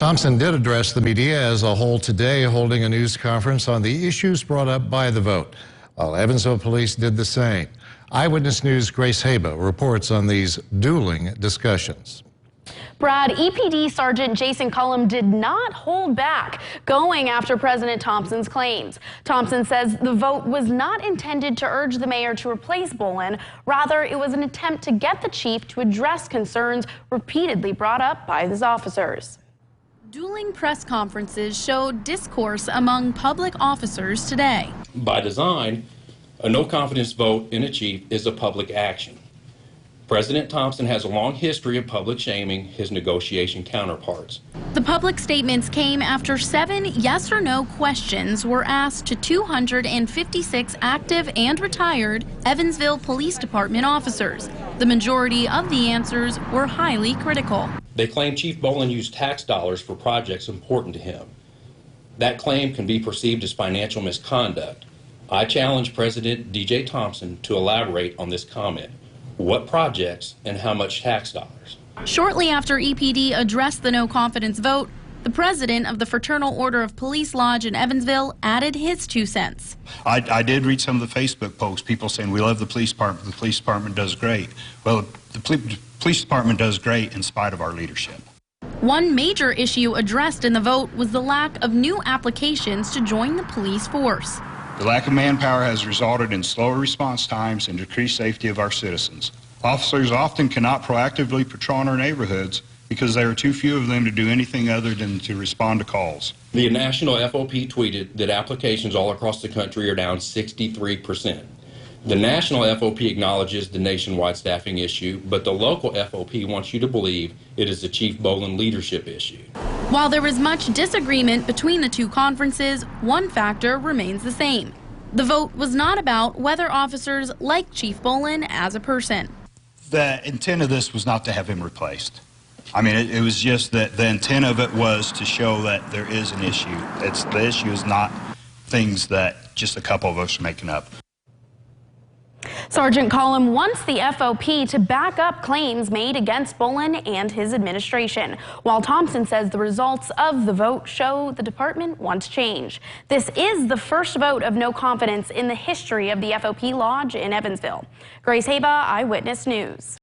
Thompson did address the media as a whole today, holding a news conference on the issues brought up by the vote, while Evansville police did the same. Eyewitness News' Grace Haba reports on these dueling discussions. Brad, EPD Sergeant Jason Cullum did not hold back, going after President Thompson's claims. Thompson says the vote was not intended to urge the mayor to replace Bolin. Rather, it was an attempt to get the chief to address concerns repeatedly brought up by his officers. Dueling press conferences showed discourse among public officers today. By design, a no-confidence vote in a chief is a public action. President Thompson has a long history of public shaming his negotiation counterparts. The public statements came after 7 yes or no questions were asked to 256 active and retired Evansville Police Department officers. The majority of the answers were highly critical. They claim Chief Bolin used tax dollars for projects important to him. That claim can be perceived as financial misconduct. I challenge President D.J. Thompson to elaborate on this comment. What projects and how much tax dollars? Shortly after EPD addressed the no-confidence vote, the president of the Fraternal Order of Police Lodge in Evansville added his 2 cents. I did read some of the Facebook posts, people saying, we love the police department, the police department does great. Well, the police department does great in spite of our leadership. One major issue addressed in the vote was the lack of new applications to join the police force. The lack of manpower has resulted in slower response times and decreased safety of our citizens. Officers often cannot proactively patrol in our neighborhoods because there are too few of them to do anything other than to respond to calls. The national FOP tweeted that applications all across the country are down 63%. The national FOP acknowledges the nationwide staffing issue, but the local FOP wants you to believe it is the Chief Bolin leadership issue. While there was much disagreement between the 2 conferences, one factor remains the same. The vote was not about whether officers like Chief Bolin as a person. The intent of this was not to have him replaced. I mean, it was just that the intent of it was to show that there is an issue. The issue is not things that just a couple of us are making up. Sergeant Cullum wants the FOP to back up claims made against Bolin and his administration, while Thompson says the results of the vote show the department wants change. This is the first vote of no confidence in the history of the FOP Lodge in Evansville. Grace Haba, Eyewitness News.